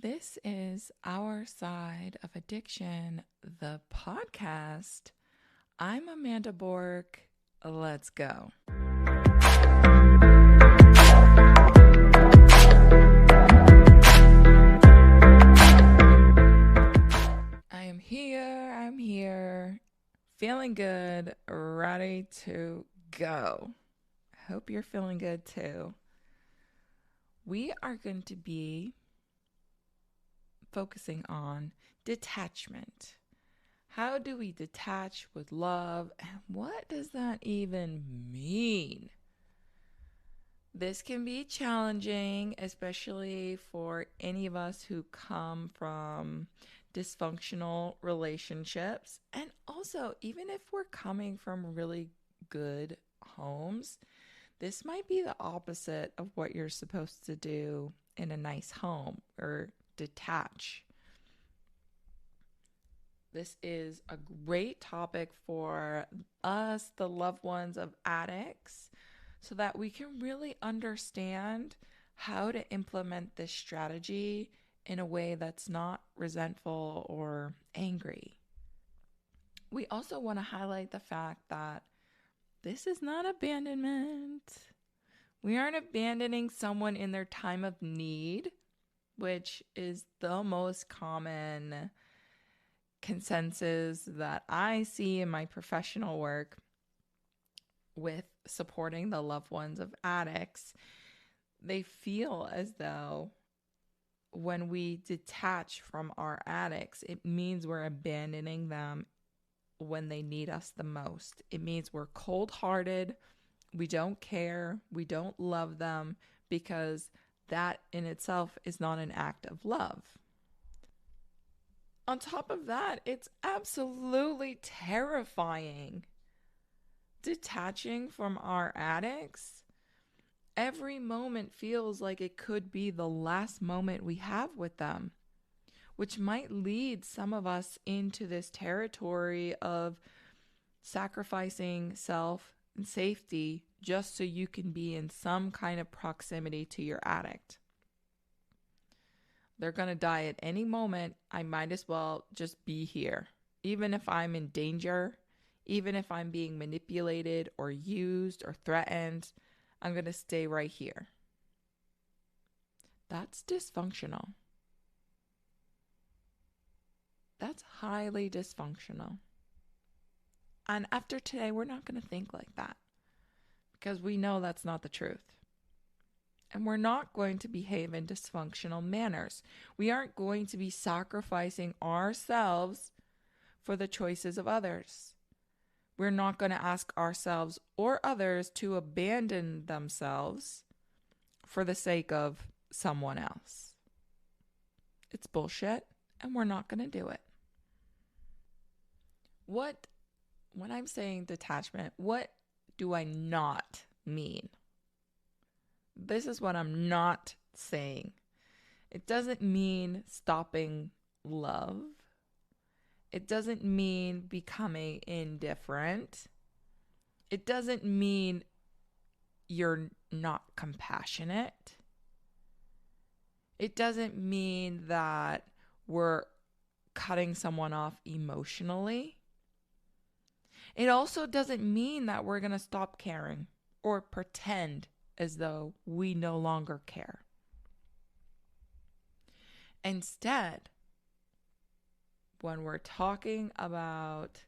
This is Our Side of Addiction, the podcast. I'm Amanda Bork. Let's go. I'm here, feeling good, ready to go. Hope you're feeling good too. We are going to be focusing on detachment. How do we detach with love? And what does that even mean? This can be challenging, especially for any of us who come from dysfunctional relationships. And also, even if we're coming from really good homes, this might be the opposite of what you're supposed to do in a nice home or detach. This is a great topic for us, the loved ones of addicts, so that we can really understand how to implement this strategy in a way that's not resentful or angry. We also want to highlight the fact that this is not abandonment. We aren't abandoning someone in their time of need, which is the most common consensus that I see in my professional work with supporting the loved ones of addicts. They feel as though when we detach from our addicts, it means we're abandoning them when they need us the most. It means we're cold-hearted, we don't care, we don't love them, because that in itself is not an act of love. On top of that, it's absolutely terrifying. Detaching from our addicts, every moment feels like it could be the last moment we have with them, which might lead some of us into this territory of sacrificing self and safety just so you can be in some kind of proximity to your addict. They're going to die at any moment. I might as well just be here. Even if I'm in danger, even if I'm being manipulated or used or threatened, I'm going to stay right here. That's dysfunctional. That's highly dysfunctional. And after today, we're not going to think like that because we know that's not the truth. And we're not going to behave in dysfunctional manners. We aren't going to be sacrificing ourselves for the choices of others. We're not going to ask ourselves or others to abandon themselves for the sake of someone else. It's bullshit, and we're not going to do it. When I'm saying detachment, what do I not mean? This is what I'm not saying. It doesn't mean stopping love. It doesn't mean becoming indifferent. It doesn't mean you're not compassionate. It doesn't mean that we're cutting someone off emotionally. It also doesn't mean that we're going to stop caring or pretend as though we no longer care. Instead, when we're talking about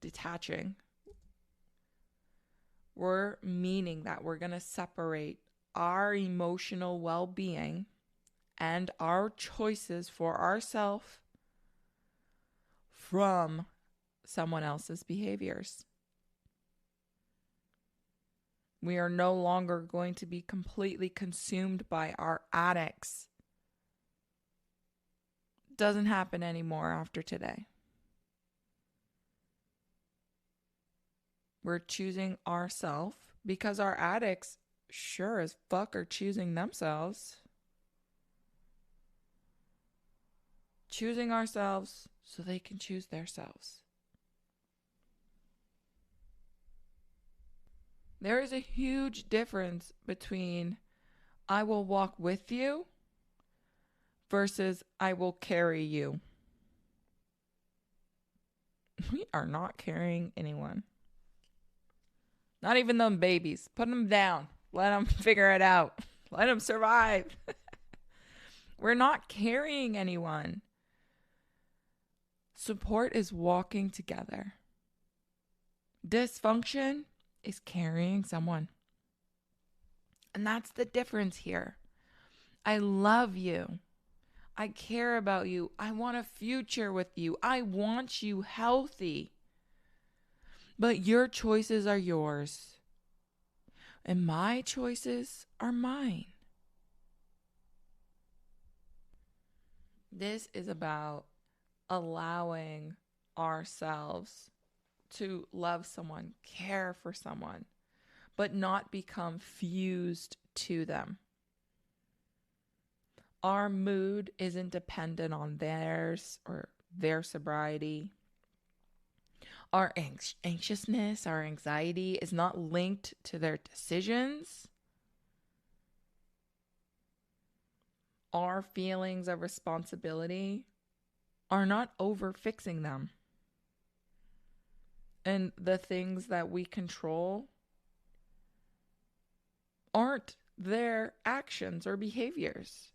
detaching, we're meaning that we're going to separate our emotional well-being and our choices for ourselves from someone else's behaviors. We are no longer going to be completely consumed by our addicts. Doesn't happen anymore after today. We're choosing ourselves because our addicts sure as fuck are choosing themselves. Choosing ourselves so they can choose themselves. There is a huge difference between I will walk with you, versus I will carry you. We are not carrying anyone. Not even them babies. Put them down. Let them figure it out. Let them survive. We're not carrying anyone. Support is walking together. Dysfunction is carrying someone. And that's the difference here. I love you. I care about you. I want a future with you. I want you healthy. But your choices are yours. And my choices are mine. This is about allowing ourselves to love someone, care for someone, but not become fused to them. Our mood isn't dependent on theirs or their sobriety. Our anxiousness, our anxiety is not linked to their decisions. Our feelings of responsibility are not over fixing them. And the things that we control aren't their actions or behaviors.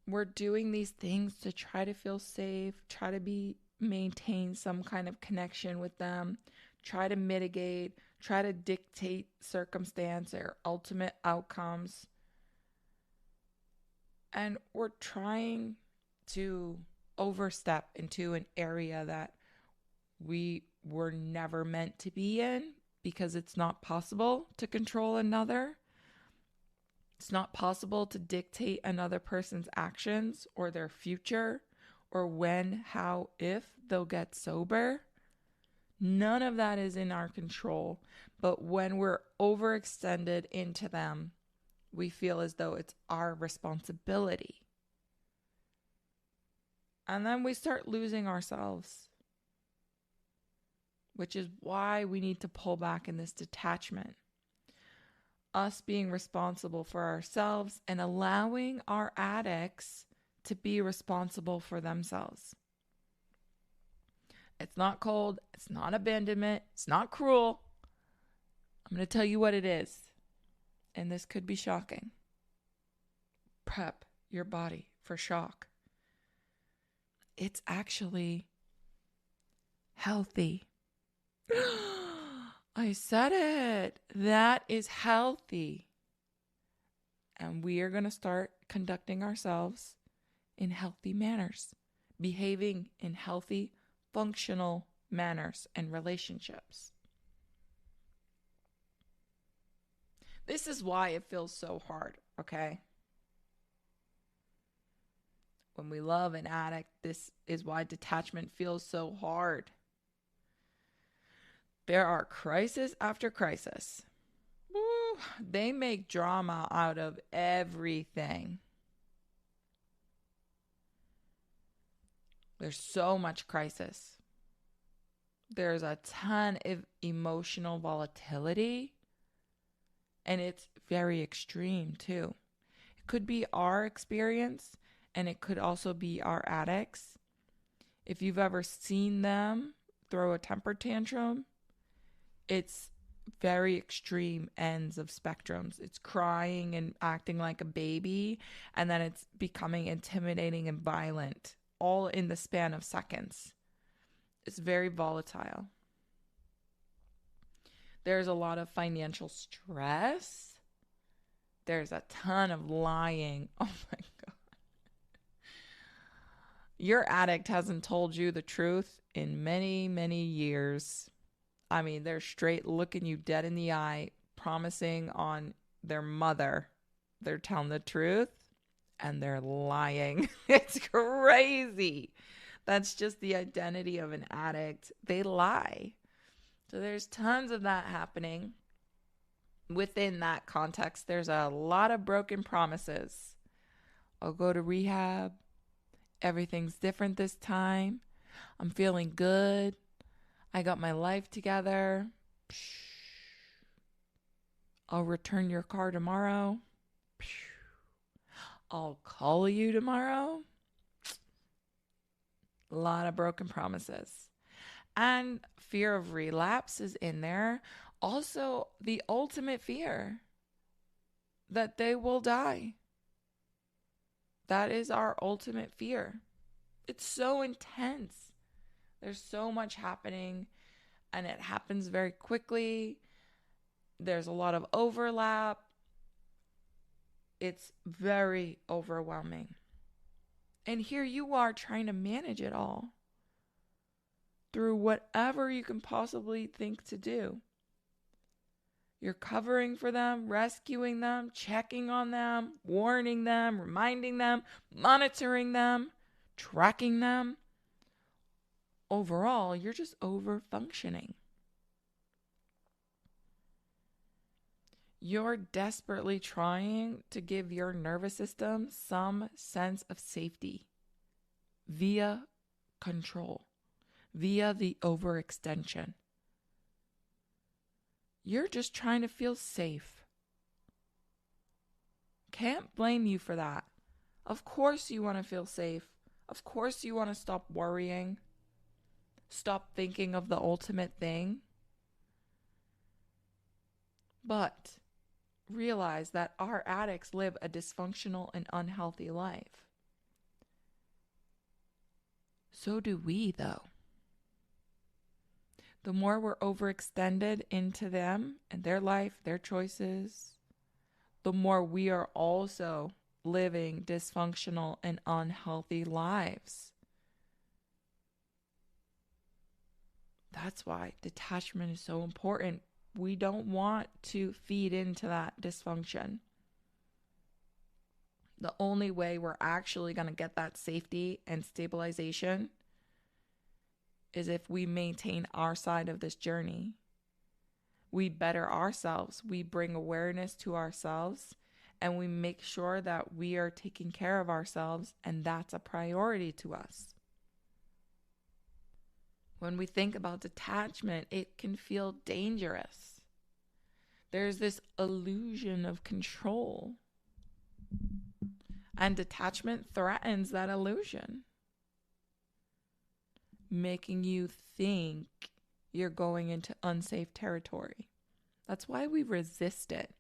We're doing these things to try to feel safe, try to maintain some kind of connection with them, try to mitigate, try to dictate circumstance or ultimate outcomes. And we're trying to overstep into an area that we were never meant to be in, because it's not possible to control another. It's not possible to dictate another person's actions or their future or when, how, if they'll get sober. None of that is in our control. But when we're overextended into them, we feel as though it's our responsibility. And then we start losing ourselves, which is why we need to pull back in this detachment. Us being responsible for ourselves and allowing our addicts to be responsible for themselves. It's not cold. It's not abandonment. It's not cruel. I'm going to tell you what it is. And this could be shocking. Prep your body for shock. It's actually healthy. I said it. That is healthy. And we are going to start conducting ourselves in healthy manners, behaving in healthy, functional manners and relationships. This is why it feels so hard, okay? When we love an addict, this is why detachment feels so hard. There are crisis after crisis. Woo, they make drama out of everything. There's so much crisis. There's a ton of emotional volatility. And it's very extreme too. It could be our experience, and it could also be our addicts. If you've ever seen them throw a temper tantrum, it's very extreme ends of spectrums. It's crying and acting like a baby, and then it's becoming intimidating and violent, all in the span of seconds. It's very volatile. There's a lot of financial stress. There's a ton of lying. Oh my God. Your addict hasn't told you the truth in many, many years. I mean, they're straight looking you dead in the eye, promising on their mother they're telling the truth, and they're lying. It's crazy. That's just the identity of an addict. They lie. So there's tons of that happening. Within that context, there's a lot of broken promises. I'll go to rehab. Everything's different this time. I'm feeling good. I got my life together. I'll return your car tomorrow. I'll call you tomorrow. A lot of broken promises. And fear of relapse is in there. Also, the ultimate fear that they will die. That is our ultimate fear. It's so intense. There's so much happening, and it happens very quickly. There's a lot of overlap. It's very overwhelming. And here you are trying to manage it all through whatever you can possibly think to do. You're covering for them, rescuing them, checking on them, warning them, reminding them, monitoring them, tracking them. Overall, you're just over functioning. You're desperately trying to give your nervous system some sense of safety via control, via the overextension. You're just trying to feel safe. Can't blame you for that. Of course you want to feel safe. Of course you want to stop worrying. Stop thinking of the ultimate thing. But realize that our addicts live a dysfunctional and unhealthy life. So do we, though. The more we're overextended into them and their life, their choices, the more we are also living dysfunctional and unhealthy lives. That's why detachment is so important. We don't want to feed into that dysfunction. The only way we're actually going to get that safety and stabilization is if we maintain our side of this journey. We better ourselves. We bring awareness to ourselves, and we make sure that we are taking care of ourselves, and that's a priority to us. When we think about detachment, it can feel dangerous. There's this illusion of control, and detachment threatens that illusion, making you think you're going into unsafe territory. That's why we resist it.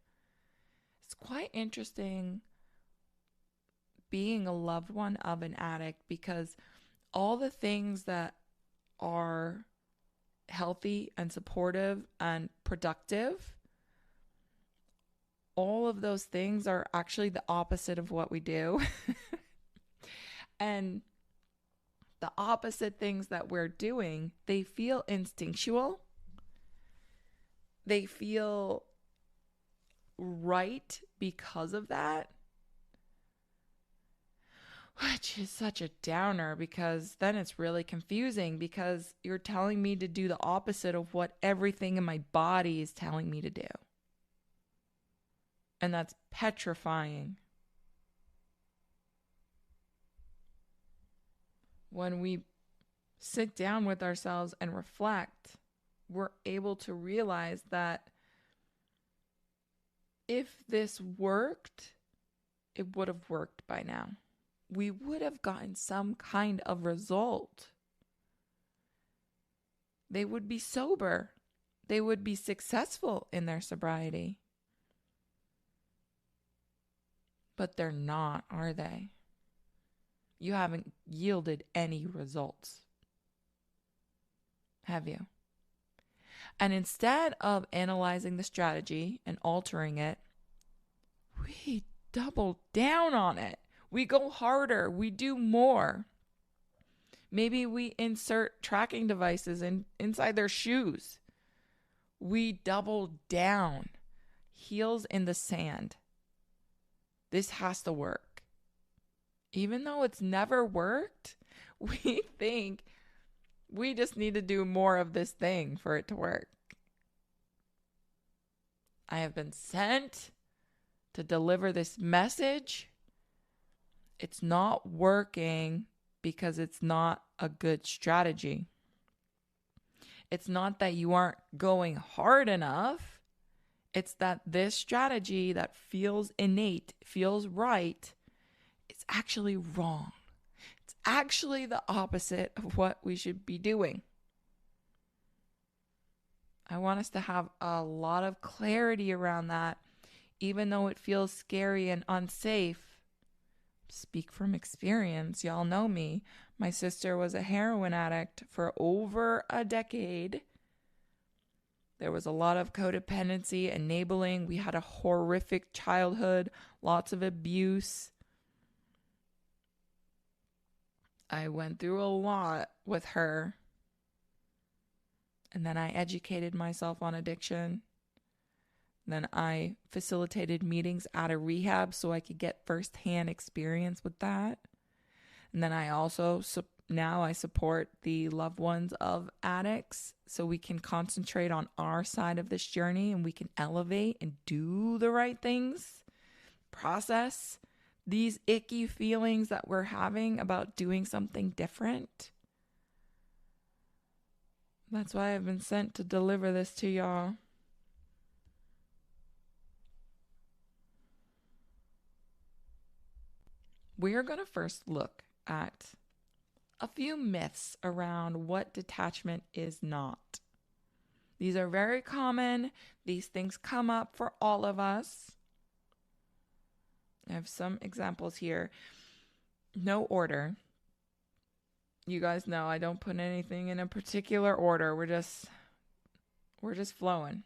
It's quite interesting being a loved one of an addict, because all the things that are healthy and supportive and productive, all of those things are actually the opposite of what we do. And the opposite things that we're doing, they feel instinctual. They feel right because of that. Which is such a downer, because then it's really confusing, because you're telling me to do the opposite of what everything in my body is telling me to do. And that's petrifying. When we sit down with ourselves and reflect, we're able to realize that if this worked, it would have worked by now. We would have gotten some kind of result. They would be sober. They would be successful in their sobriety. But they're not, are they? You haven't yielded any results, have you? And instead of analyzing the strategy and altering it, we double down on it. We go harder. We do more. Maybe we insert tracking devices inside their shoes. We double down. Heels in the sand. This has to work. Even though it's never worked, we think we just need to do more of this thing for it to work. I have been sent to deliver this message. It's not working because it's not a good strategy. It's not that you aren't going hard enough. It's that this strategy that feels innate, feels right, actually wrong. It's actually the opposite of what we should be doing. I want us to have a lot of clarity around that, even though it feels scary and unsafe. Speak from experience. Y'all know me. My sister was a heroin addict for over a decade. There was a lot of codependency, enabling. We had a horrific childhood, lots of abuse. I went through a lot with her. And then I educated myself on addiction. Then I facilitated meetings out of rehab so I could get firsthand experience with that. And then I also, now I support the loved ones of addicts so we can concentrate on our side of this journey and we can elevate and do the right things, process these icky feelings that we're having about doing something different. That's why I've been sent to deliver this to y'all. We are going to first look at a few myths around what detachment is not. These are very common. These things come up for all of us. I have some examples here. No order. You guys know I don't put anything in a particular order. We're just flowing.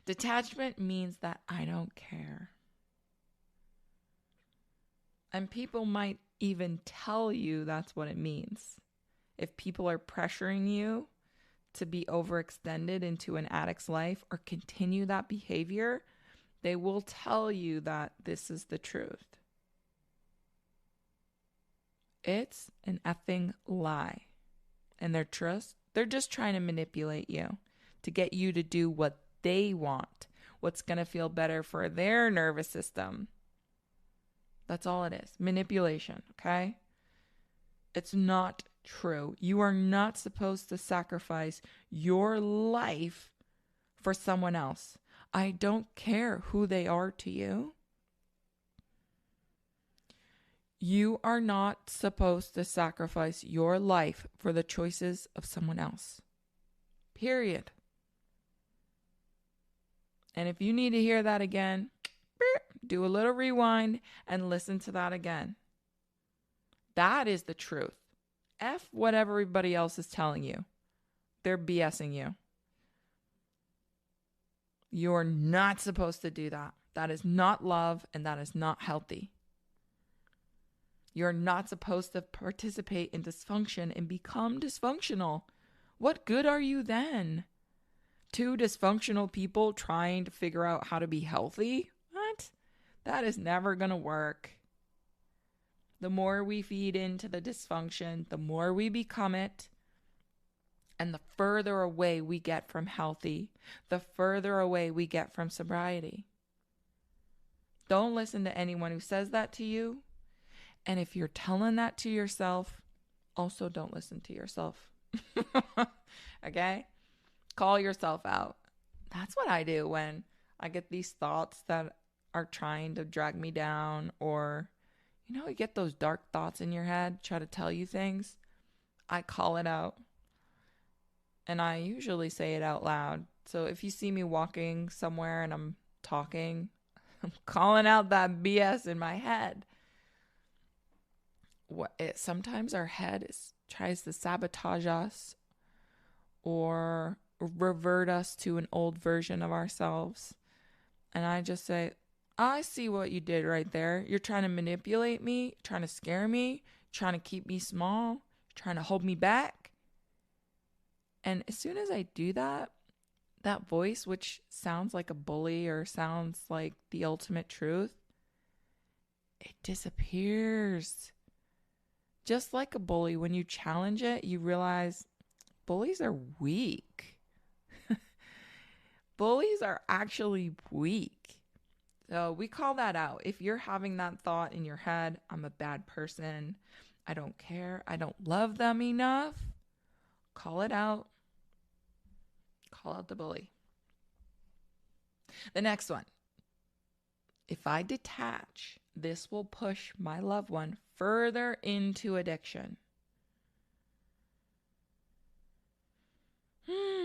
Detachment means that I don't care. And people might even tell you that's what it means. If people are pressuring you to be overextended into an addict's life or continue that behavior, they will tell you that this is the truth. It's an effing lie. And they're just trying to manipulate you to get you to do what they want, what's going to feel better for their nervous system. That's all it is. Manipulation, okay? It's not true. You are not supposed to sacrifice your life for someone else. I don't care who they are to you. You are not supposed to sacrifice your life for the choices of someone else. Period. And if you need to hear that again, do a little rewind and listen to that again. That is the truth. F what everybody else is telling you. They're BSing you. You're not supposed to do that. That is not love and that is not healthy. You're not supposed to participate in dysfunction and become dysfunctional. What good are you then? Two dysfunctional people trying to figure out how to be healthy? What? That is never going to work. The more we feed into the dysfunction, the more we become it. And the further away we get from healthy, the further away we get from sobriety. Don't listen to anyone who says that to you. And if you're telling that to yourself, also don't listen to yourself. Okay? Call yourself out. That's what I do when I get these thoughts that are trying to drag me down, or, you get those dark thoughts in your head, try to tell you things. I call it out. And I usually say it out loud. So if you see me walking somewhere and I'm talking, I'm calling out that BS in my head. Sometimes our head tries to sabotage us or revert us to an old version of ourselves. And I just say, I see what you did right there. You're trying to manipulate me, trying to scare me, trying to keep me small, trying to hold me back. And as soon as I do that, that voice, which sounds like a bully or sounds like the ultimate truth, it disappears. Just like a bully, when you challenge it, you realize bullies are weak. Bullies are actually weak. So we call that out. If you're having that thought in your head, I'm a bad person, I don't care, I don't love them enough, call it out. Call out the bully. The next one. If I detach, this will push my loved one further into addiction.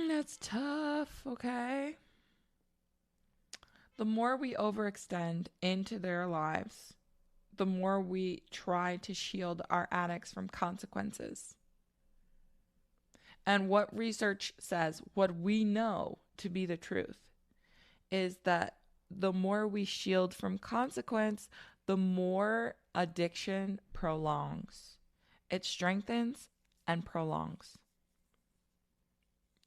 That's tough, okay? The more we overextend into their lives, the more we try to shield our addicts from consequences. And what research says, what we know to be the truth, is that the more we shield from consequence, the more addiction prolongs. It strengthens and prolongs.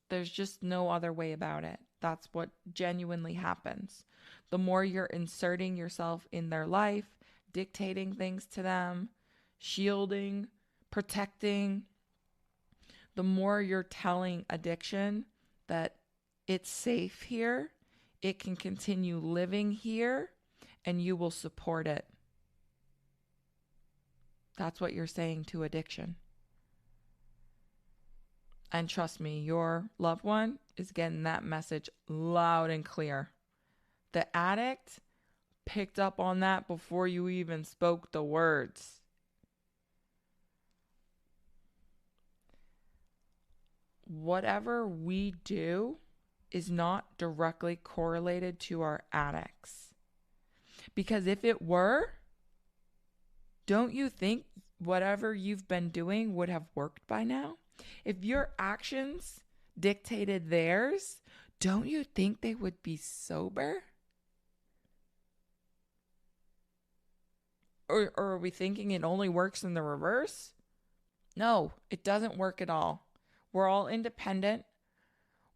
There's just no other way about it. That's what genuinely happens. The more you're inserting yourself in their life, dictating things to them, shielding, protecting, the more you're telling addiction that it's safe here, it can continue living here, and you will support it. That's what you're saying to addiction. And trust me, your loved one is getting that message loud and clear. The addict picked up on that before you even spoke the words. Whatever we do is not directly correlated to our addicts. Because if it were, don't you think whatever you've been doing would have worked by now? If your actions dictated theirs, don't you think they would be sober? Or are we thinking it only works in the reverse? No, it doesn't work at all. We're all independent.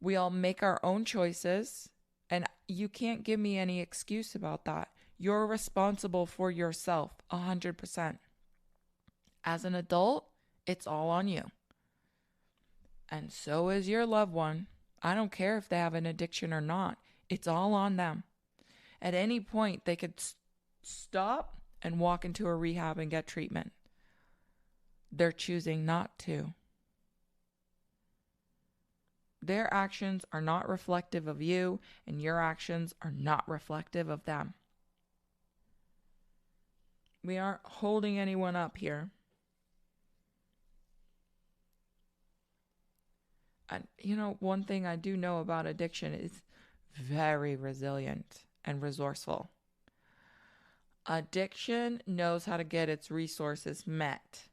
We all make our own choices. And you can't give me any excuse about that. You're responsible for yourself 100%. As an adult, it's all on you. And so is your loved one. I don't care if they have an addiction or not. It's all on them. At any point, they could stop and walk into a rehab and get treatment. They're choosing not to. Their actions are not reflective of you, and your actions are not reflective of them. We aren't holding anyone up here. And one thing I do know about addiction is very resilient and resourceful. Addiction knows how to get its resources met.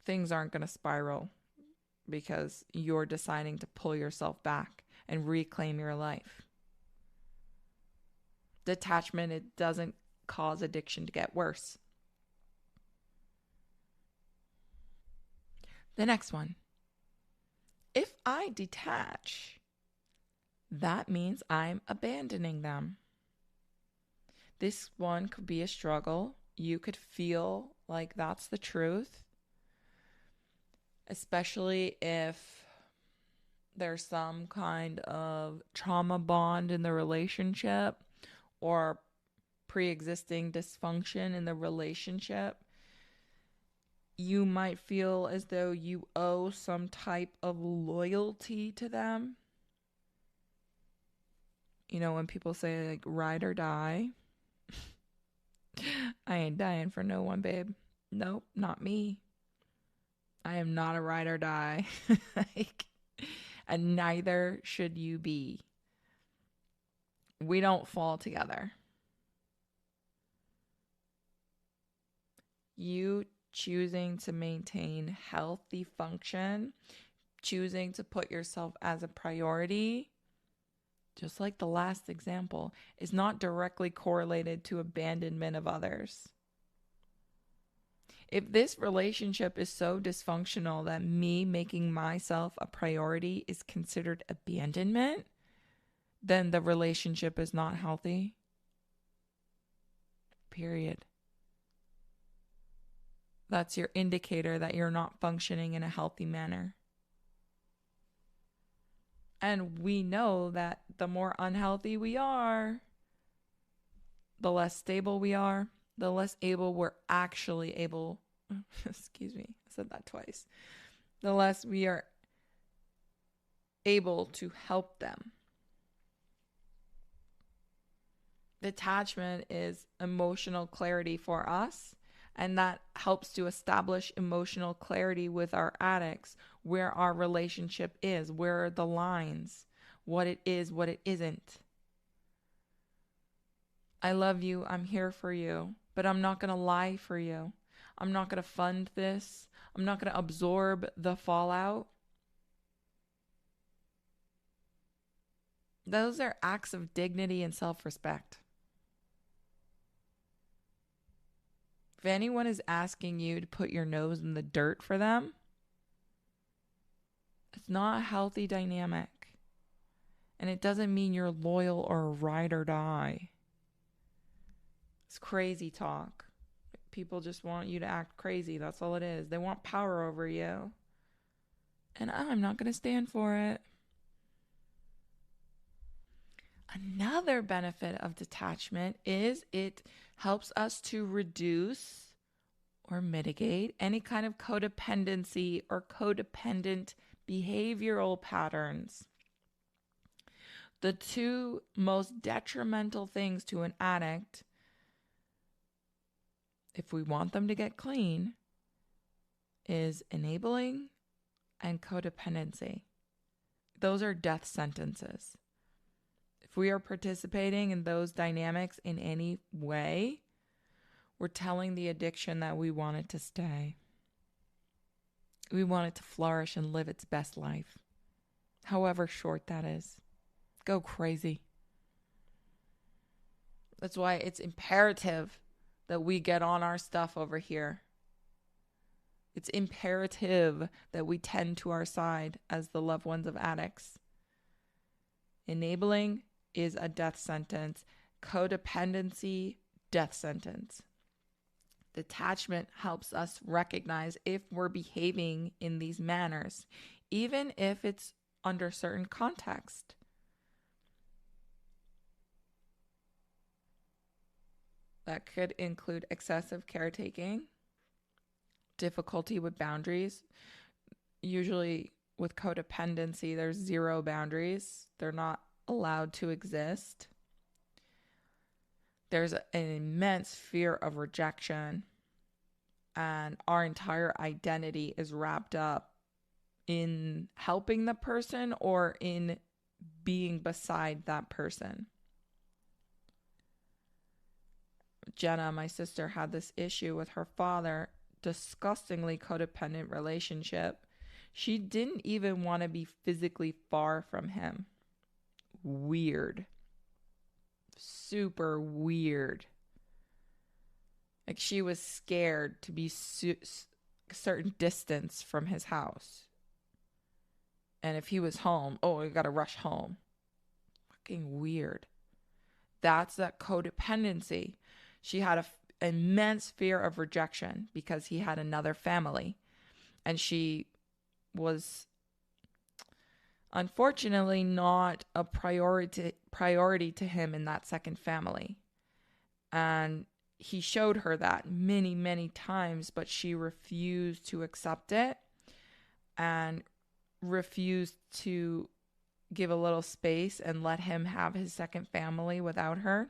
Things aren't going to spiral because you're deciding to pull yourself back and reclaim your life. Detachment, it doesn't cause addiction to get worse. The next one. If I detach, that means I'm abandoning them. This one could be a struggle. You could feel like that's the truth, especially if there's some kind of trauma bond in the relationship or pre-existing dysfunction in the relationship. You might feel as though you owe some type of loyalty to them. When people say like ride or die, I ain't dying for no one, babe. Nope, not me. I am not a ride or die. And neither should you be. We don't fall together. You choosing to maintain healthy function, choosing to put yourself as a priority, just like the last example, is not directly correlated to abandonment of others. If this relationship is so dysfunctional that me making myself a priority is considered abandonment, then the relationship is not healthy. Period. That's your indicator that you're not functioning in a healthy manner. And we know that the more unhealthy we are, the less stable we are, the less able we're actually able, excuse me, I said that twice, the less we are able to help them. Detachment is emotional clarity for us, and that helps to establish emotional clarity with our addicts, where our relationship is, where are the lines, what it is, what it isn't. I love you, I'm here for you, but I'm not going to lie for you. I'm not going to fund this. I'm not going to absorb the fallout. Those are acts of dignity and self respect. If anyone is asking you to put your nose in the dirt for them, it's not a healthy dynamic. And it doesn't mean you're loyal or a ride or die. It's crazy talk. People just want you to act crazy. That's all it is. They want power over you. And I'm not going to stand for it. Another benefit of detachment is it helps us to reduce or mitigate any kind of codependency or codependent behavioral patterns. The two most detrimental things to an addict, if we want them to get clean, is enabling and codependency. Those are death sentences. If we are participating in those dynamics in any way, we're telling the addiction that we want it to stay. We want it to flourish and live its best life, however short that is. Go crazy. That's why it's imperative that we get on our stuff over here. It's imperative that we tend to our side as the loved ones of addicts. Enabling is a death sentence. Codependency, death sentence. Detachment helps us recognize if we're behaving in these manners, even if it's under certain context. That could include excessive caretaking, difficulty with boundaries. Usually with codependency, there's zero boundaries. They're not allowed to exist. There's an immense fear of rejection, and our entire identity is wrapped up in helping the person or in being beside that person. Jenna, my sister, had this issue with her father, disgustingly codependent relationship. She didn't even want to be physically far from him. Weird. Super weird. Like, she was scared to be a certain distance from his house. And if he was home, oh, we gotta rush home. Fucking weird. That's that codependency. She had an immense fear of rejection because he had another family. And she was unfortunately not a priority to him in that second family. And he showed her that many, many times, but she refused to accept it and refused to give a little space and let him have his second family without her.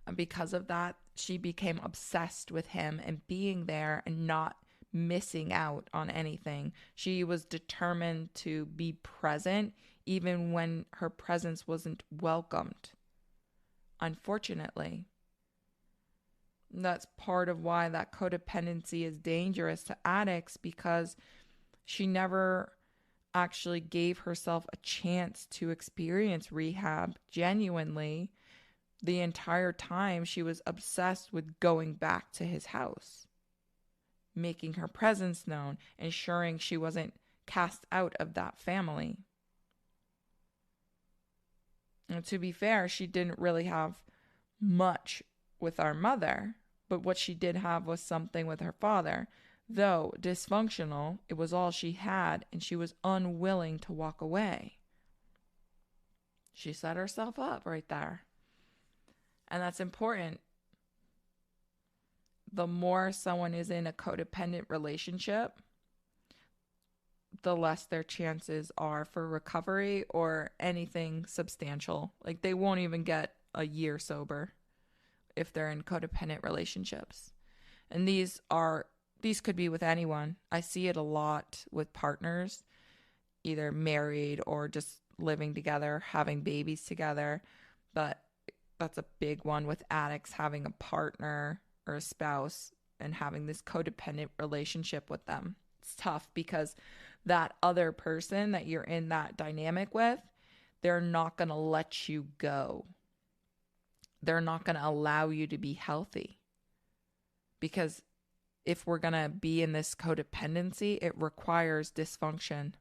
And because of that, she became obsessed with him and being there and not missing out on anything. She was determined to be present even when her presence wasn't welcomed. Unfortunately, that's part of why that codependency is dangerous to addicts, because she never actually gave herself a chance to experience rehab genuinely. The entire time she was obsessed with going back to his house, making her presence known, ensuring she wasn't cast out of that family. And to be fair, she didn't really have much with our mother, but what she did have was something with her father. Though dysfunctional, it was all she had, and she was unwilling to walk away. She set herself up right there. And that's important. The more someone is in a codependent relationship, the less their chances are for recovery or anything substantial. Like, they won't even get a year sober if they're in codependent relationships. And these could be with anyone. I see it a lot with partners, either married or just living together, having babies together. But that's a big one with addicts, having a partner or a spouse and having this codependent relationship with them. It's tough because that other person that you're in that dynamic with, they're not going to let you go. They're not going to allow you to be healthy. Because if we're going to be in this codependency, it requires dysfunction.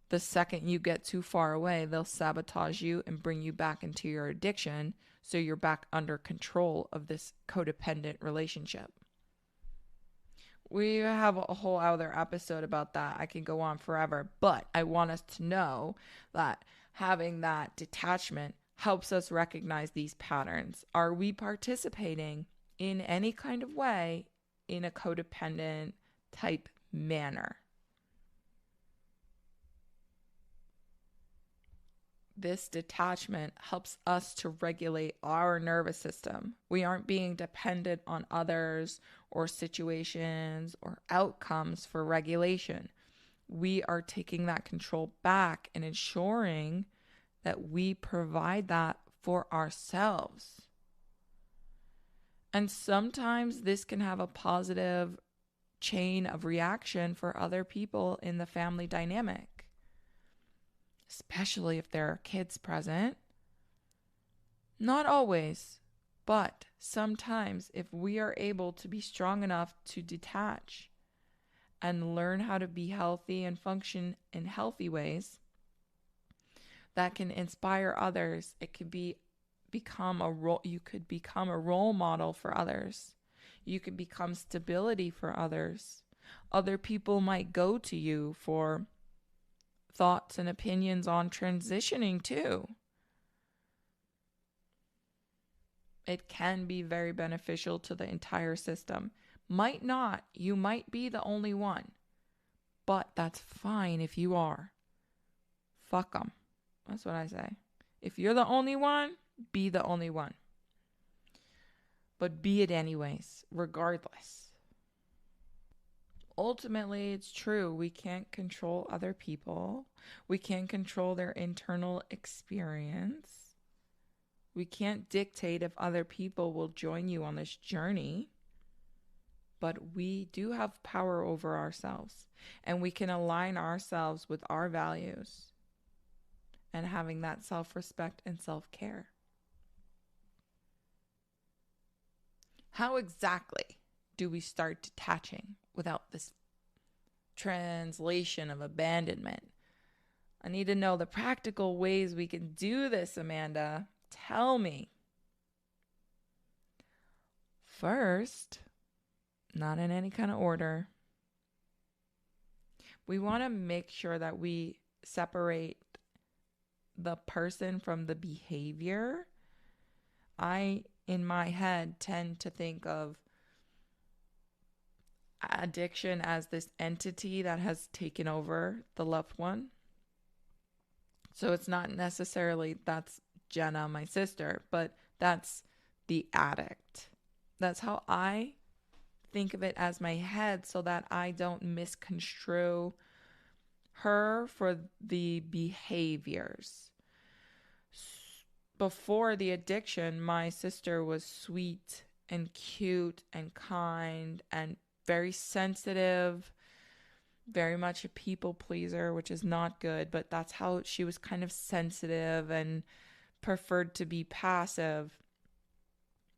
The second you get too far away, they'll sabotage you and bring you back into your addiction, so you're back under control of this codependent relationship. We have a whole other episode about that. I can go on forever, but I want us to know that having that detachment helps us recognize these patterns. Are we participating in any kind of way in a codependent type manner? This detachment helps us to regulate our nervous system. We aren't being dependent on others or situations or outcomes for regulation. We are taking that control back and ensuring that we provide that for ourselves. And sometimes this can have a positive chain of reaction for other people in the family dynamic, especially if there are kids present. Not always, but sometimes if we are able to be strong enough to detach and learn how to be healthy and function in healthy ways, that can inspire others. It could become a role. You could become a role model for others. You could become stability for others. Other people might go to you for thoughts and opinions on transitioning too. It can be very beneficial to the entire system. Might not. You might be the only one. But that's fine if you are. Fuck them. That's what I say. If you're the only one, be the only one. But be it anyways, regardless. Ultimately, it's true. We can't control other people. We can't control their internal experience. We can't dictate if other people will join you on this journey. But we do have power over ourselves. And we can align ourselves with our values and having that self-respect and self-care. How exactly do we start detaching without this translation of abandonment? I need to know the practical ways we can do this, Amanda. Tell me. First, not in any kind of order, we want to make sure that we separate the person from the behavior. I, in my head, tend to think of addiction as this entity that has taken over the loved one. So it's not necessarily that's Jenna, my sister, but that's the addict. That's how I think of it as my head, so that I don't misconstrue her for the behaviors. Before the addiction, my sister was sweet and cute and kind and very sensitive, very much a people pleaser, which is not good, but that's how she was, kind of sensitive and preferred to be passive.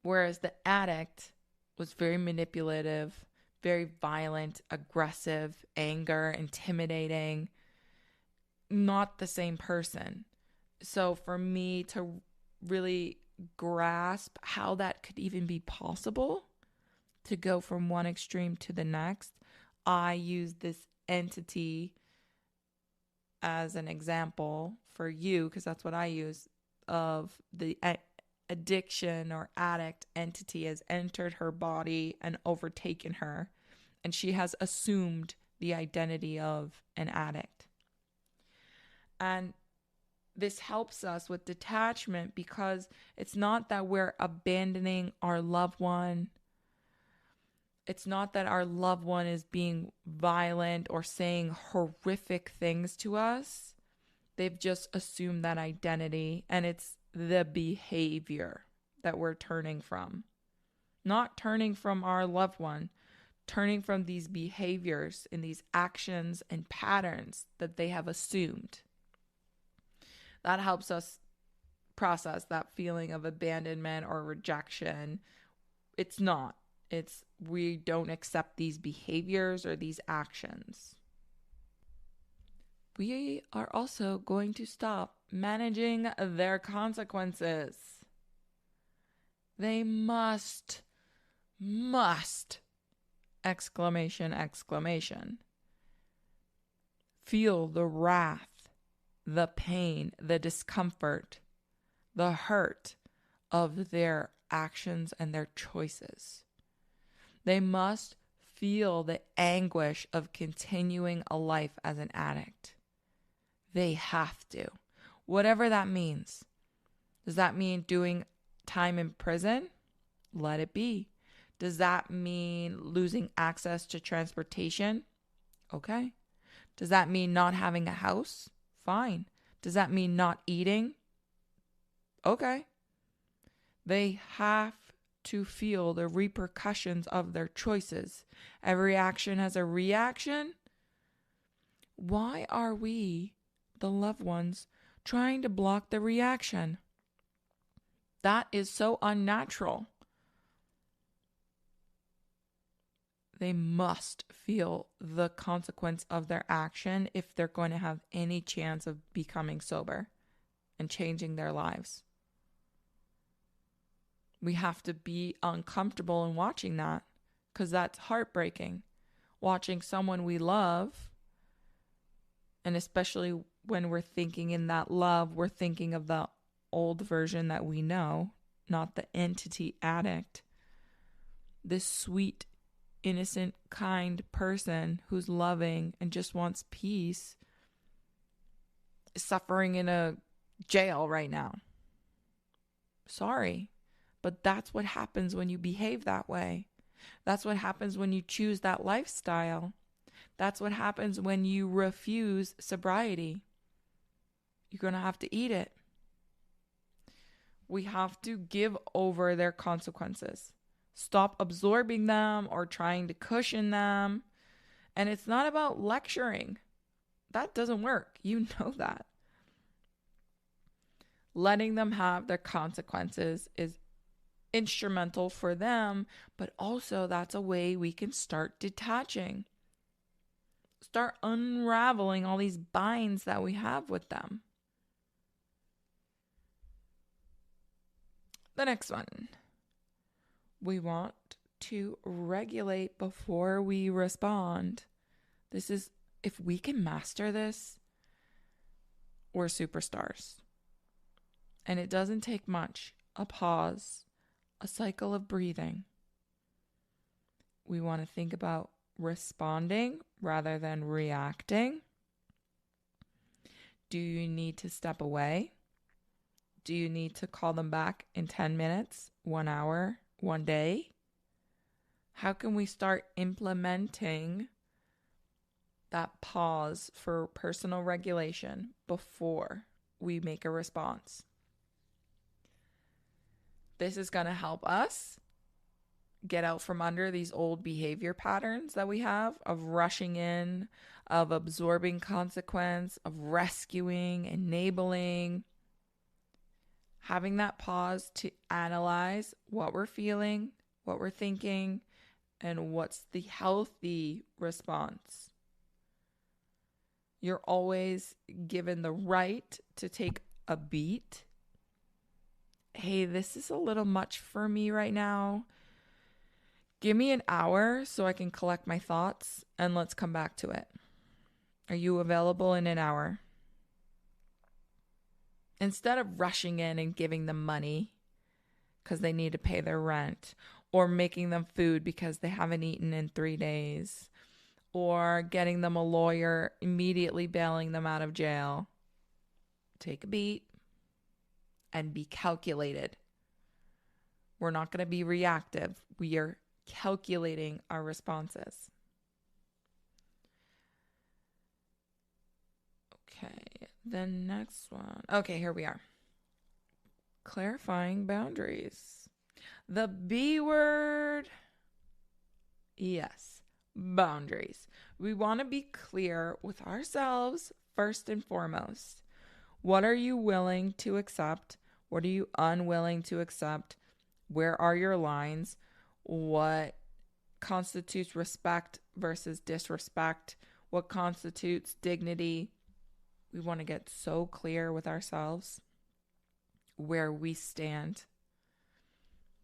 Whereas the addict was very manipulative, very violent, aggressive, anger, intimidating, not the same person. So for me to really grasp how that could even be possible, to go from one extreme to the next, I use this entity as an example for you, because that's what I use, of the addiction or addict entity has entered her body and overtaken her, and she has assumed the identity of an addict. And this helps us with detachment because it's not that we're abandoning our loved one. It's not that our loved one is being violent or saying horrific things to us. They've just assumed that identity, and it's the behavior that we're turning from. Not turning from our loved one, turning from these behaviors and these actions and patterns that they have assumed. That helps us process that feeling of abandonment or rejection. It's not. It's we don't accept these behaviors or these actions. We are also going to stop managing their consequences. They must, exclamation, exclamation, feel the wrath, the pain, the discomfort, the hurt of their actions and their choices. They must feel the anguish of continuing a life as an addict. They have to. Whatever that means. Does that mean doing time in prison? Let it be. Does that mean losing access to transportation? Okay. Does that mean not having a house? Fine. Does that mean not eating? Okay. They have to feel the repercussions of their choices. Every action has a reaction. Why are we, the loved ones, trying to block the reaction? That is so unnatural. They must feel the consequence of their action if they're going to have any chance of becoming sober and changing their lives. We have to be uncomfortable in watching that because that's heartbreaking. Watching someone we love, and especially when we're thinking in that love, we're thinking of the old version that we know, not the entity addict. This sweet, innocent, kind person who's loving and just wants peace is suffering in a jail right now. Sorry. But that's what happens when you behave that way. That's what happens when you choose that lifestyle. That's what happens when you refuse sobriety. You're going to have to eat it. We have to give over their consequences. Stop absorbing them or trying to cushion them. And it's not about lecturing. That doesn't work. You know that. Letting them have their consequences is instrumental for them, but also that's a way we can start detaching. Start unraveling all these binds that we have with them. The next one. We want to regulate before we respond. This is, if we can master this, we're superstars. And it doesn't take much. A pause. A cycle of breathing. We want to think about responding rather than reacting. Do you need to step away? Do you need to call them back in 10 minutes, 1 hour, 1 day? How can we start implementing that pause for personal regulation before we make a response? This is going to help us get out from under these old behavior patterns that we have of rushing in, of absorbing consequence, of rescuing, enabling. Having that pause to analyze what we're feeling, what we're thinking, and what's the healthy response. You're always given the right to take a beat. Hey, this is a little much for me right now. Give me an hour so I can collect my thoughts and let's come back to it. Are you available in an hour? Instead of rushing in and giving them money because they need to pay their rent, or making them food because they haven't eaten in 3 days, or getting them a lawyer, immediately bailing them out of jail. take a beat and be calculated. We're not going to be reactive. We are calculating our responses. Okay, the next one. Okay, here we are. Clarifying boundaries. The B word. Yes, boundaries. We want to be clear with ourselves first and foremost. What are you willing to accept? What are you unwilling to accept? Where are your lines? What constitutes respect versus disrespect? What constitutes dignity? We want to get so clear with ourselves where we stand.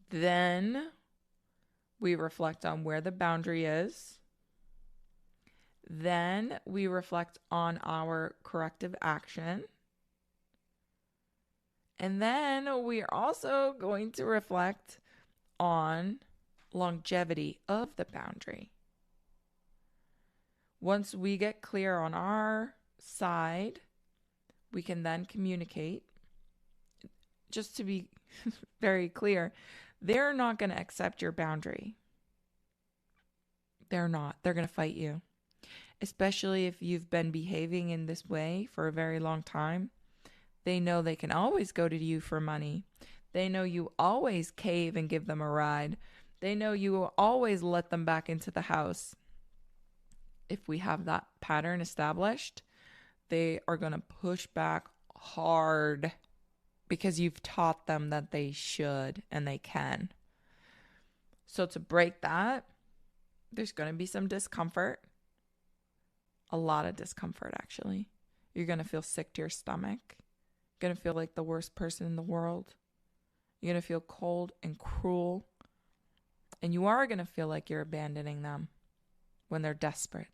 Then we reflect on where the boundary is. Then we reflect on our corrective action. And then we are also going to reflect on longevity of the boundary. Once we get clear on our side, we can then communicate. Just to be very clear, they're not going to accept your boundary. They're not. They're going to fight you. Especially if you've been behaving in this way for a very long time. They know they can always go to you for money. They know you always cave and give them a ride. They know you will always let them back into the house. If we have that pattern established, they are going to push back hard because you've taught them that they should and they can. So to break that, there's going to be some discomfort. A lot of discomfort, actually. You're going to feel sick to your stomach. You're going to feel like the worst person in the world. You're going to feel cold and cruel. And you are going to feel like you're abandoning them when they're desperate,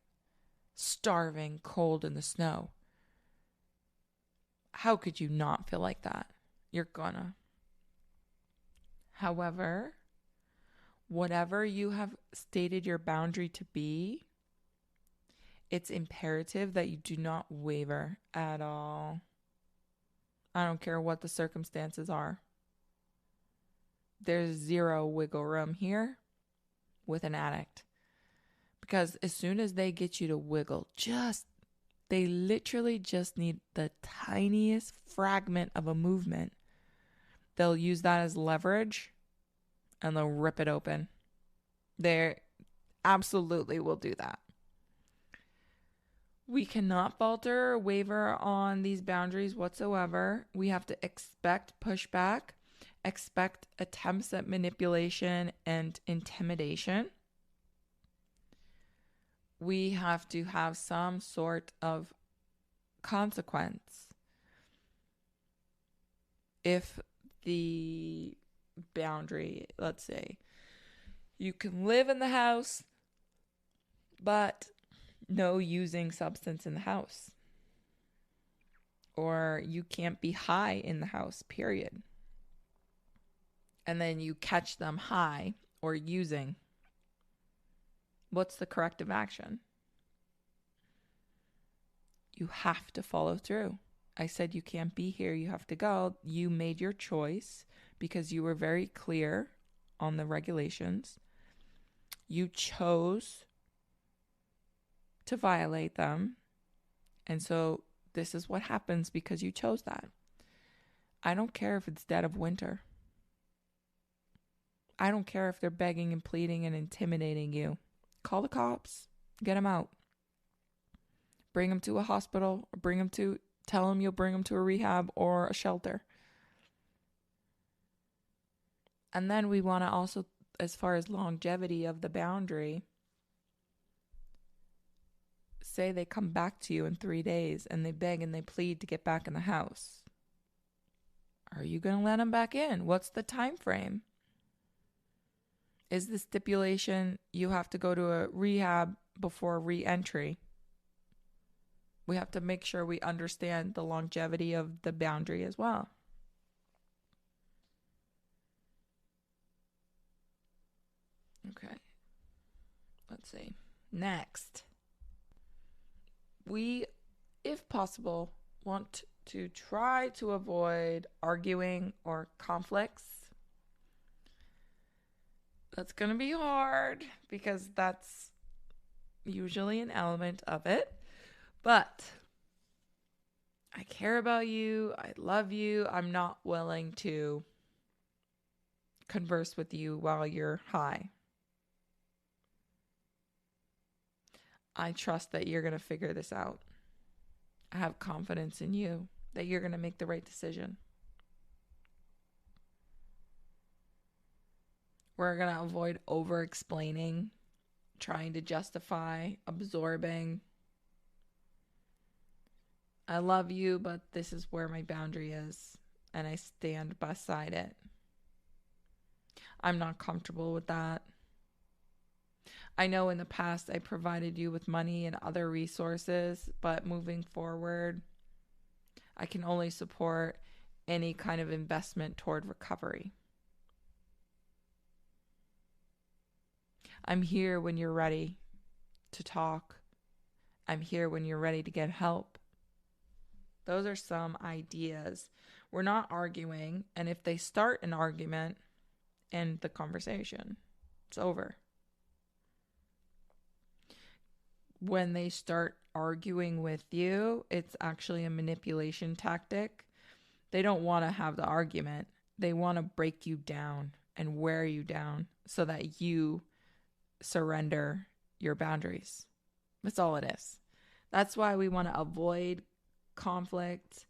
starving, cold in the snow. How could you not feel like that? You're gonna. However, whatever you have stated your boundary to be, it's imperative that you do not waver at all. I don't care what the circumstances are. There's zero wiggle room here with an addict. Because as soon as they get you to wiggle, they literally just need the tiniest fragment of a movement. They'll use that as leverage and they'll rip it open. They absolutely will do that. We cannot falter or waver on these boundaries whatsoever. We have to expect pushback, expect attempts at manipulation and intimidation. We have to have some sort of consequence. If the boundary, let's say, you can live in the house, but no using substance in the house. Or you can't be high in the house, period. And then you catch them high or using. What's the corrective action? You have to follow through. I said you can't be here, you have to go. You made your choice because you were very clear on the regulations. You chose to violate them. And so this is what happens because you chose that. I don't care if it's dead of winter. I don't care if they're begging and pleading and intimidating you. Call the cops. Get them out. Bring them to a hospital. Or tell them you'll bring them to a rehab or a shelter. And then we want to also, as far as longevity of the boundary, say they come back to you in 3 days and they beg and they plead to get back in the house. Are you going to let them back in? What's the time frame? Is the stipulation you have to go to a rehab before re-entry? We have to make sure we understand the longevity of the boundary as well. Okay. Let's see. Next. We, if possible, want to try to avoid arguing or conflicts. That's going to be hard because that's usually an element of it. But I care about you. I love you. I'm not willing to converse with you while you're high. I trust that you're going to figure this out. I have confidence in you that you're going to make the right decision. We're going to avoid over-explaining, trying to justify, absorbing. I love you, but this is where my boundary is, and I stand beside it. I'm not comfortable with that. I know in the past I provided you with money and other resources, but moving forward, I can only support any kind of investment toward recovery. I'm here when you're ready to talk. I'm here when you're ready to get help. Those are some ideas. We're not arguing, and if they start an argument, end the conversation. It's over. When they start arguing with you, it's actually a manipulation tactic. They don't want to have the argument. They want to break you down and wear you down so that you surrender your boundaries. That's all it is. That's why we want to avoid conflict,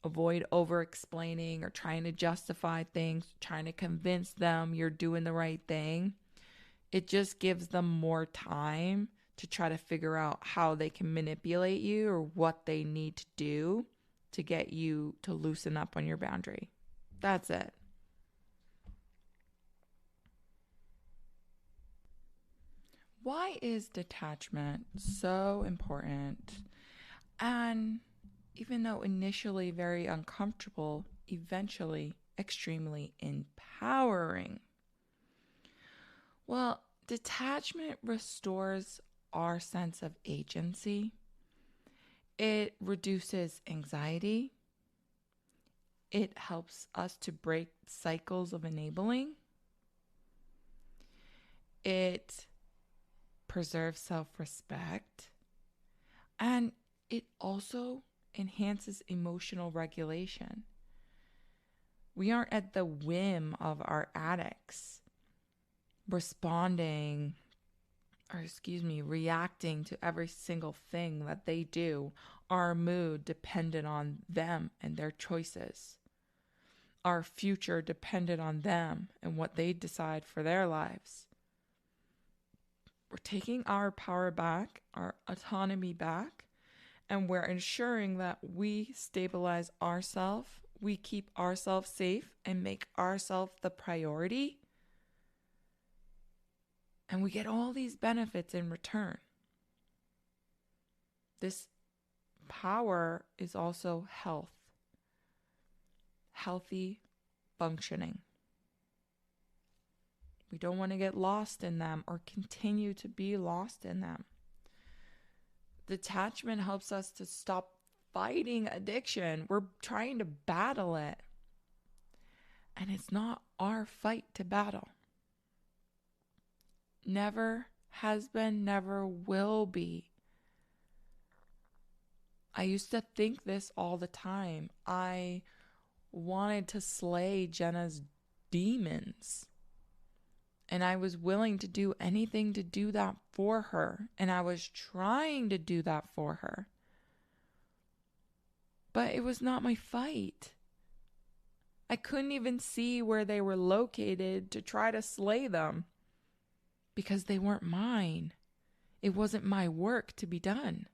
avoid over-explaining or trying to justify things, trying to convince them you're doing the right thing. It just gives them more time to try to figure out how they can manipulate you or what they need to do to get you to loosen up on your boundary. That's it. Why is detachment so important? And even though initially very uncomfortable, eventually extremely empowering. Well, detachment restores our sense of agency. It reduces anxiety. It helps us to break cycles of enabling. It preserves self-respect. And it also enhances emotional regulation. We aren't at the whim of our addicts reacting to every single thing that they do. Our mood dependent on them and their choices. Our future dependent on them and what they decide for their lives. We're taking our power back, our autonomy back, and we're ensuring that we stabilize ourselves, we keep ourselves safe and make ourselves the priority. And we get all these benefits in return. This power is also health, healthy functioning. We don't want to get lost in them or continue to be lost in them. Detachment helps us to stop fighting addiction. We're trying to battle it. And it's not our fight to battle. Never has been, never will be. I used to think this all the time. I wanted to slay Jenna's demons. And I was willing to do anything to do that for her. And I was trying to do that for her. But it was not my fight. I couldn't even see where they were located to try to slay them. Because they weren't mine. It wasn't my work to be done.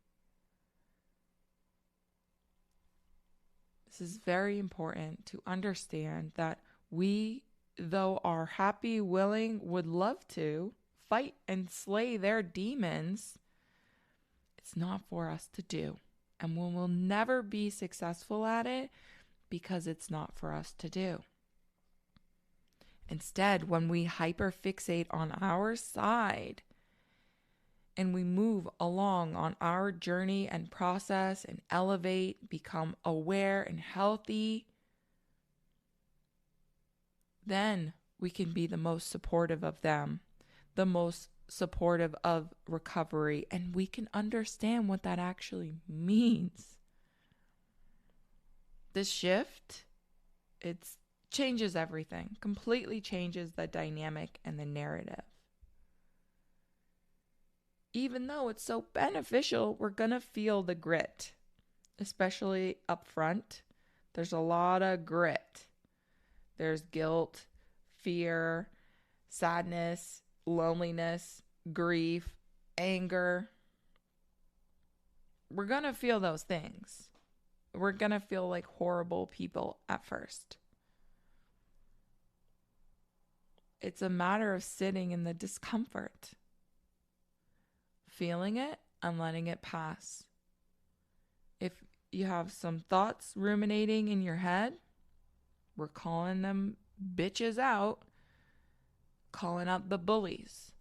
This is very important to understand that we, though are happy, willing, would love to fight and slay their demons, it's not for us to do. And we will never be successful at it because it's not for us to do. Instead, when we hyperfixate on our side and we move along on our journey and process and elevate, become aware and healthy, then we can be the most supportive of them, the most supportive of recovery, and we can understand what that actually means. This shift, it changes everything, completely changes the dynamic and the narrative. Even though it's so beneficial, we're going to feel the grit, especially up front. There's a lot of grit. There's guilt, fear, sadness, loneliness, grief, anger. We're going to feel those things. We're going to feel like horrible people at first. It's a matter of sitting in the discomfort, feeling it and letting it pass. If you have some thoughts ruminating in your head, we're calling them bitches out, calling out the bullies.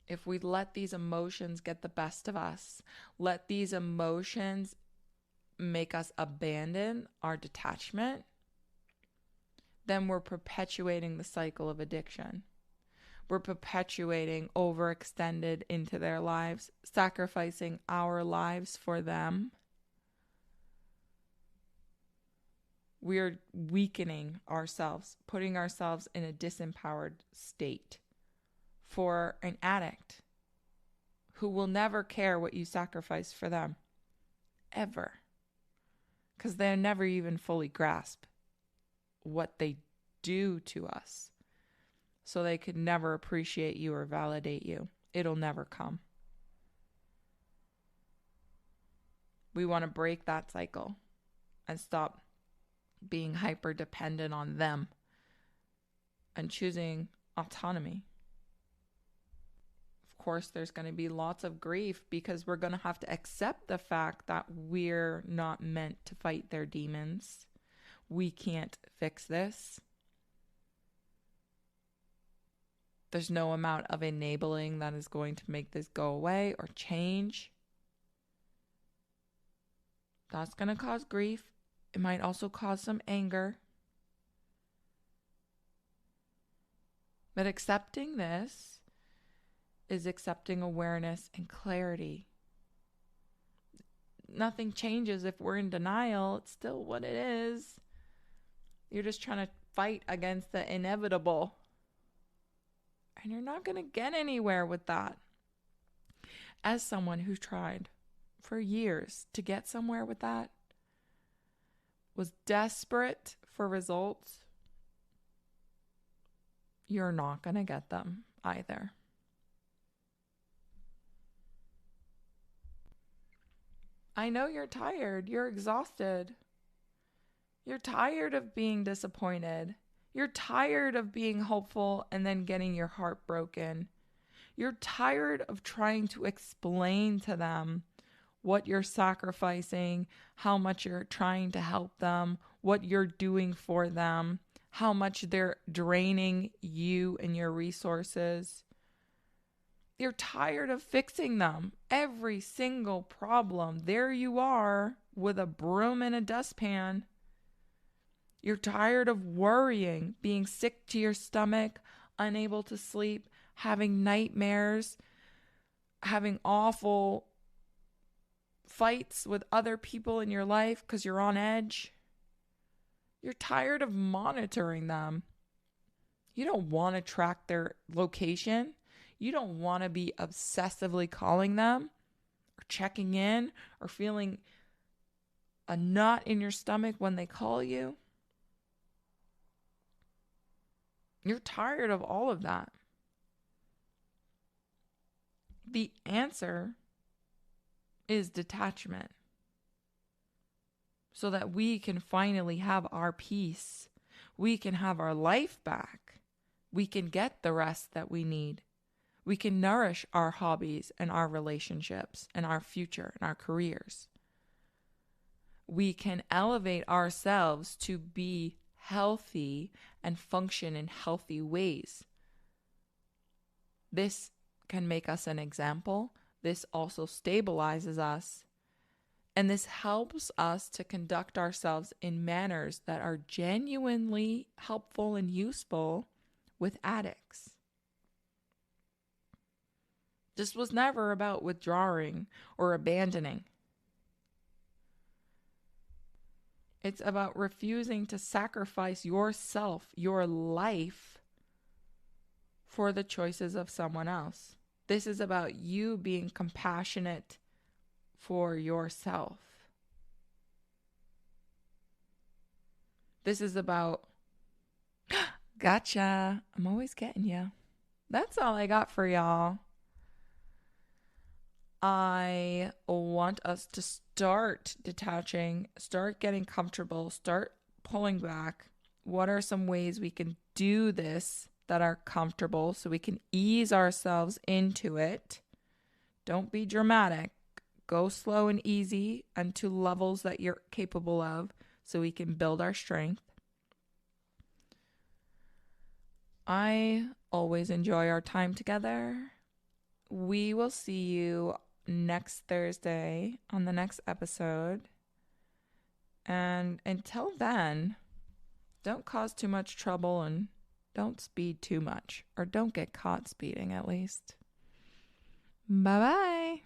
If we let these emotions get the best of us, let these emotions make us abandon our detachment, then we're perpetuating the cycle of addiction. We're perpetuating overextended into their lives, sacrificing our lives for them. We're weakening ourselves, putting ourselves in a disempowered state for an addict who will never care what you sacrifice for them, ever. Because they'll never even fully grasp what they do to us. So they could never appreciate you or validate you. It'll never come. We want to break that cycle and stop being hyper dependent on them and choosing autonomy. Of course, there's going to be lots of grief because we're going to have to accept the fact that we're not meant to fight their demons. We can't fix this. There's no amount of enabling that is going to make this go away or change. That's going to cause grief. It might also cause some anger. But accepting this is accepting awareness and clarity. Nothing changes if we're in denial. It's still what it is. You're just trying to fight against the inevitable. And you're not going to get anywhere with that. As someone who tried for years to get somewhere with that, was desperate for results, you're not going to get them either. I know you're tired. You're exhausted. You're tired of being disappointed. You're tired of being hopeful and then getting your heart broken. You're tired of trying to explain to them what you're sacrificing, how much you're trying to help them, what you're doing for them, how much they're draining you and your resources. You're tired of fixing them. Every single problem, there you are with a broom and a dustpan. You're tired of worrying, being sick to your stomach, unable to sleep, having nightmares, having awful fights with other people in your life because you're on edge. You're tired of monitoring them. You don't want to track their location. You don't want to be obsessively calling them or checking in or feeling a knot in your stomach when they call you. You're tired of all of that. The answer is detachment, so that we can finally have our peace. We can have our life back. We can get the rest that we need. We can nourish our hobbies and our relationships and our future and our careers. We can elevate ourselves to be healthy and function in healthy ways. This can make us an example. This also stabilizes us. And this helps us to conduct ourselves in manners that are genuinely helpful and useful with addicts. This was never about withdrawing or abandoning. It's about refusing to sacrifice yourself, your life, for the choices of someone else. This is about you being compassionate for yourself. This is about, gotcha, I'm always getting you. That's all I got for y'all. I want us to start detaching, start getting comfortable, start pulling back. What are some ways we can do this that are comfortable so we can ease ourselves into it? Don't be dramatic. Go slow and easy and to levels that you're capable of so we can build our strength. I always enjoy our time together. We will see you next Thursday on the next episode. And until then, don't cause too much trouble and don't speed too much, or don't get caught speeding at least. Bye-bye.